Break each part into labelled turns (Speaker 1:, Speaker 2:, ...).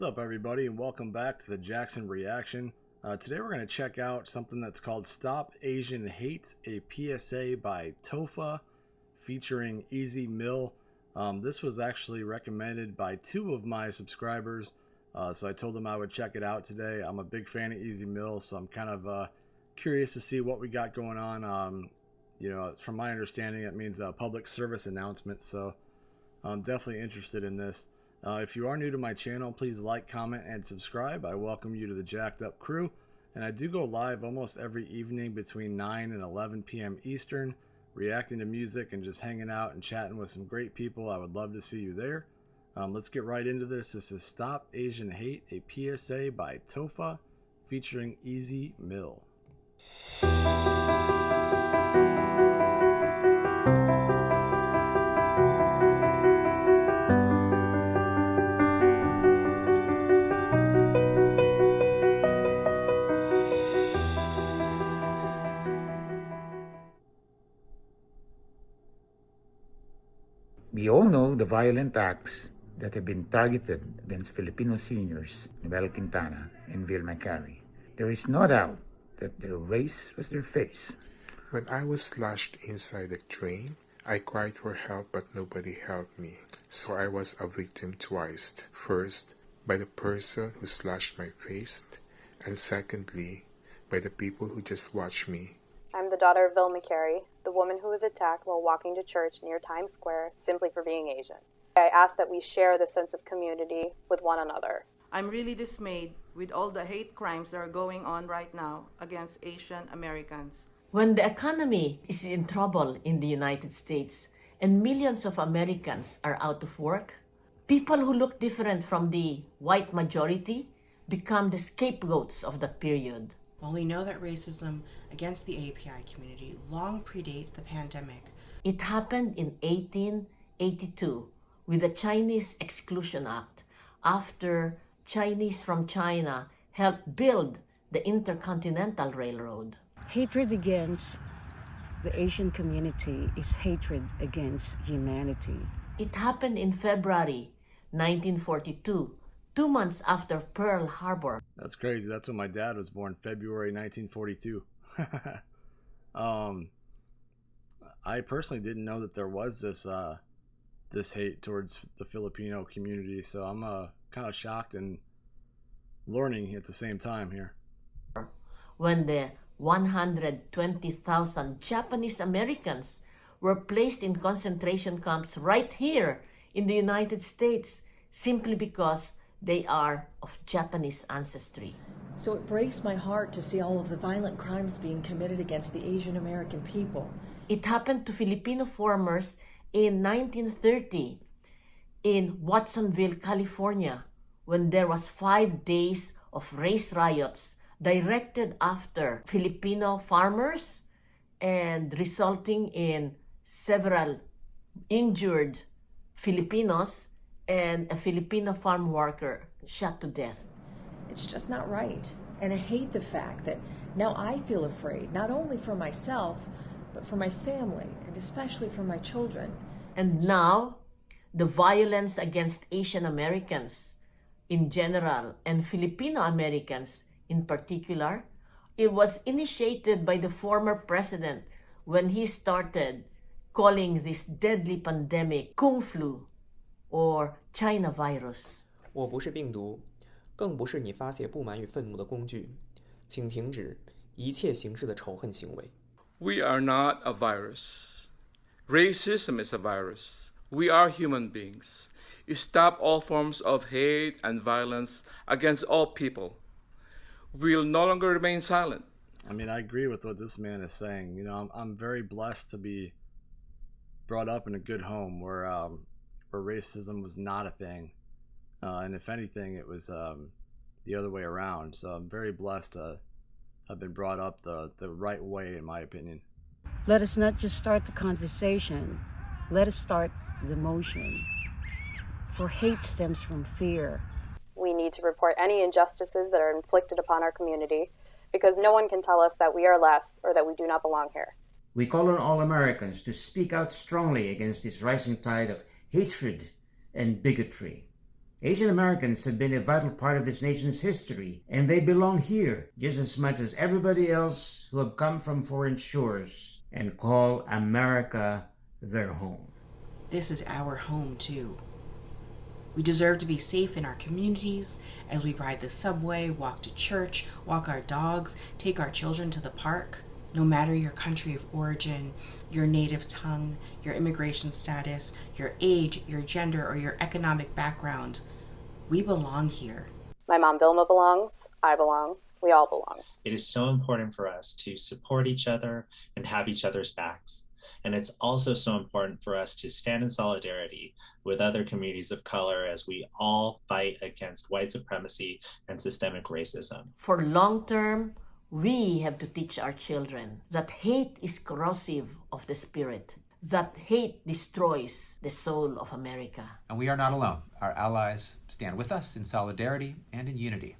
Speaker 1: What's up, everybody, and welcome back to the Jackson Reaction. Today we're going to check out something that's called Stop Asian Hate, a PSA by TOFA featuring Easy Mill. This was actually recommended by two of my subscribers, so I told them I would check it out today. I'm a big fan of Easy Mill, so I'm kind of curious to see what we got going on. From my understanding, it means a public service announcement, so I'm definitely interested in this. If you are new to my channel, please like, comment, and subscribe. I welcome you to the Jacked Up crew, and I do go live almost every evening between 9 and 11 p.m. Eastern, reacting to music and just hanging out and chatting with some great people. I would love to see you there. Let's get right into this. This is Stop Asian Hate, a PSA by TOFA featuring Easy Mill.
Speaker 2: We all know the violent acts that have been targeted against Filipino seniors, Noel Quintana and Vilma Carey. There is no doubt that their race was their face.
Speaker 3: When I was slashed inside the train, I cried for help but nobody helped me. So I was a victim twice. First, by the person who slashed my face, and secondly, by the people who just watched me.
Speaker 4: I'm the daughter of Vilma Carey, the woman who was attacked while walking to church near Times Square simply for being Asian. I ask that we share the sense of community with one another.
Speaker 5: I'm really dismayed with all the hate crimes that are going on right now against Asian Americans.
Speaker 6: When the economy is in trouble in the United States and millions of Americans are out of work, people who look different from the white majority become the scapegoats of that period.
Speaker 7: While we know that racism against the API community long predates the pandemic,
Speaker 6: it happened in 1882 with the Chinese Exclusion Act after Chinese from China helped build the Intercontinental Railroad.
Speaker 8: Hatred against the Asian community is hatred against humanity.
Speaker 6: It happened in February 1942, 2 months after Pearl Harbor.
Speaker 1: That's crazy. That's when my dad was born, February 1942. I personally didn't know that there was this hate towards the Filipino community, so I'm kind of shocked and learning at the same time here.
Speaker 6: When the 120,000 Japanese Americans were placed in concentration camps right here in the United States simply because they are of Japanese ancestry.
Speaker 9: So it breaks my heart to see all of the violent crimes being committed against the Asian American people.
Speaker 6: It happened to Filipino farmers in 1930 in Watsonville, California, when there was 5 days of race riots directed after Filipino farmers and resulting in several injured Filipinos and a Filipino farm worker shot to death.
Speaker 9: It's just not right. And I hate the fact that now I feel afraid, not only for myself, but for my family, and especially for my children.
Speaker 6: And now, the violence against Asian Americans in general and Filipino Americans in particular, it was initiated by the former president when he started calling this deadly pandemic Kung Flu or China virus.
Speaker 10: 我不是病毒，更不是你发泄不满与愤怒的工具，请停止一切形式的仇恨行为。
Speaker 11: We are not a virus. Racism is a virus. We are human beings. You stop all forms of hate and violence against all people. We'll no longer remain silent.
Speaker 1: I mean, I agree with what this man is saying. You know, I'm very blessed to be brought up in a good home where racism was not a thing, and if anything, it was the other way around. So I'm very blessed to have been brought up the right way, in my opinion.
Speaker 8: Let us not just start the conversation, let us start the motion. For hate stems from fear.
Speaker 4: We need to report any injustices that are inflicted upon our community because no one can tell us that we are less or that we do not belong here.
Speaker 2: We call on all Americans to speak out strongly against this rising tide of hatred and bigotry. Asian Americans have been a vital part of this nation's history, and they belong here just as much as everybody else who have come from foreign shores and call America their home.
Speaker 7: This is our home, too. We deserve to be safe in our communities as we ride the subway, walk to church, walk our dogs, take our children to the park. No matter your country of origin, your native tongue, your immigration status, your age, your gender, or your economic background, we belong here.
Speaker 4: My mom Vilma belongs, I belong, we all belong.
Speaker 12: It is so important for us to support each other and have each other's backs. And it's also so important for us to stand in solidarity with other communities of color as we all fight against white supremacy and systemic racism.
Speaker 6: For long term, we have to teach our children that hate is corrosive of the spirit, that hate destroys the soul of America.
Speaker 13: And we are not alone. Our allies stand with us in solidarity and in unity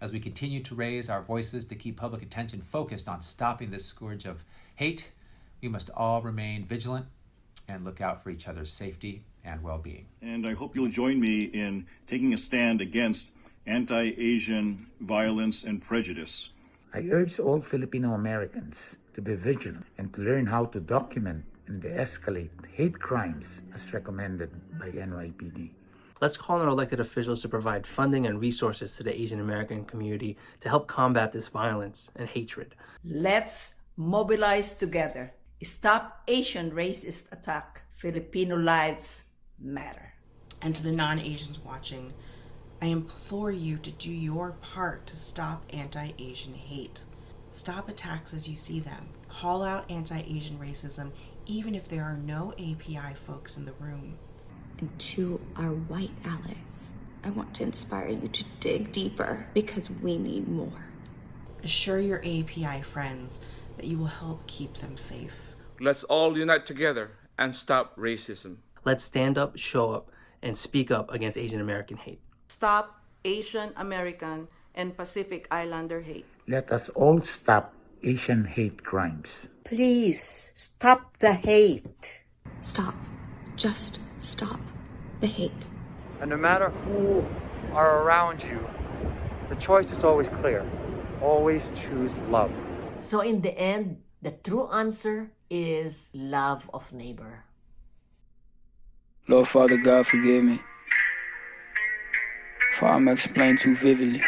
Speaker 13: as we continue to raise our voices to keep public attention focused on stopping this scourge of hate. We must all remain vigilant and look out for each other's safety and well-being.
Speaker 14: And I hope you'll join me in taking a stand against anti-Asian violence and prejudice.
Speaker 2: I urge all Filipino Americans to be vigilant and to learn how to document and de-escalate hate crimes as recommended by NYPD.
Speaker 15: Let's call on our elected officials to provide funding and resources to the Asian American community to help combat this violence and hatred.
Speaker 16: Let's mobilize together. Stop Asian racist attack. Filipino lives matter.
Speaker 7: And to the non-Asians watching, I implore you to do your part to stop anti-Asian hate. Stop attacks as you see them. Call out anti-Asian racism, even if there are no API folks in the room.
Speaker 17: And to our white allies, I want to inspire you to dig deeper because we need more.
Speaker 7: Assure your API friends that you will help keep them safe.
Speaker 11: Let's all unite together and stop racism.
Speaker 15: Let's stand up, show up, and speak up against Asian American hate.
Speaker 5: Stop Asian American and Pacific Islander hate.
Speaker 2: Let us all stop Asian hate crimes.
Speaker 8: Please, stop the hate.
Speaker 17: Stop. Just stop the hate.
Speaker 18: And no matter who are around you, the choice is always clear. Always choose love.
Speaker 6: So in the end, the true answer is love of neighbor.
Speaker 19: Lord Father God, forgive me, for I'm explained too vividly.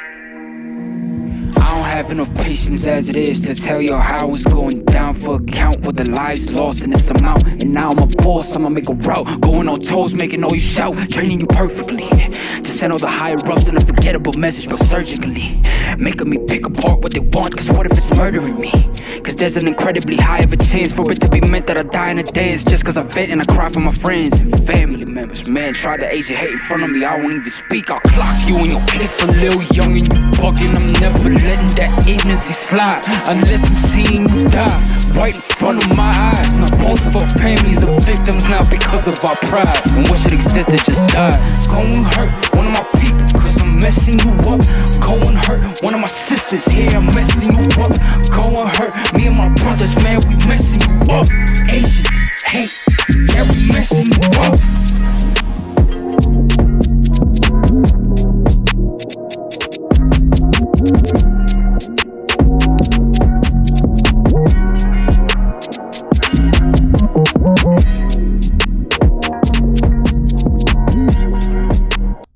Speaker 19: I don't have enough patience as it is to tell you how it's going down for account with the lives lost in this amount. And now I'm a boss, I'ma make a route, going on toes, making all you shout, training you perfectly to send all the higher ups an unforgettable message, but surgically making me pick apart what they want. Cause what if it's murdering me? Cause there's an incredibly high of a chance for it to be meant that I die in a dance, just cause I vent and I cry for my friends and family members. Man, try the Asian hate in front of me, I won't even speak. I'll clock you in your place a little young and you bugging. I'm never letting that agency slide unless I'm seeing you die right in front of my eyes. Now both of our families are victims now because of our pride, and what should exist that just died. Go and hurt one of my people cause I'm messing you up. Go and hurt one of my sisters, yeah, I'm messing you up. Go and hurt me and my brothers, man, we messing you up. Asian hate, yeah, we messing you up.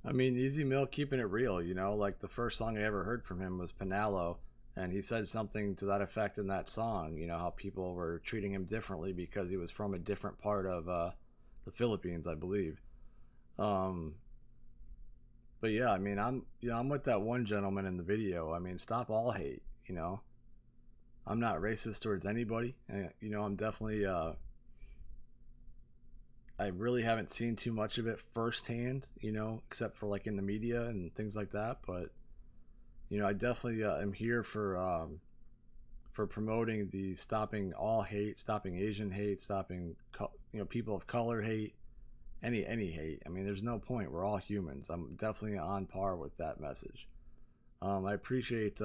Speaker 1: I mean, Easy Mill keeping it real, you know, like the first song I ever heard from him was Panalo, and he said something to that effect in that song, you know, how people were treating him differently because he was from a different part of the Philippines, I believe. But yeah, I mean, I'm with that one gentleman in the video. I mean, stop all hate, you know. I'm not racist towards anybody. You know, I'm definitely I really haven't seen too much of it firsthand, you know, except for like in the media and things like that. But, you know, I definitely am here for promoting the stopping all hate, stopping Asian hate, stopping, you know, people of color hate, any hate. I mean, there's no point. We're all humans. I'm definitely on par with that message. I appreciate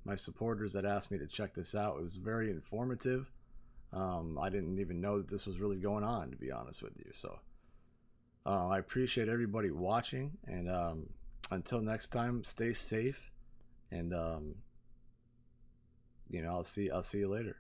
Speaker 1: my supporters that asked me to check this out. It was very informative. I didn't even know that this was really going on, to be honest with you. So I appreciate everybody watching, and until next time, stay safe, and you know, I'll see you later.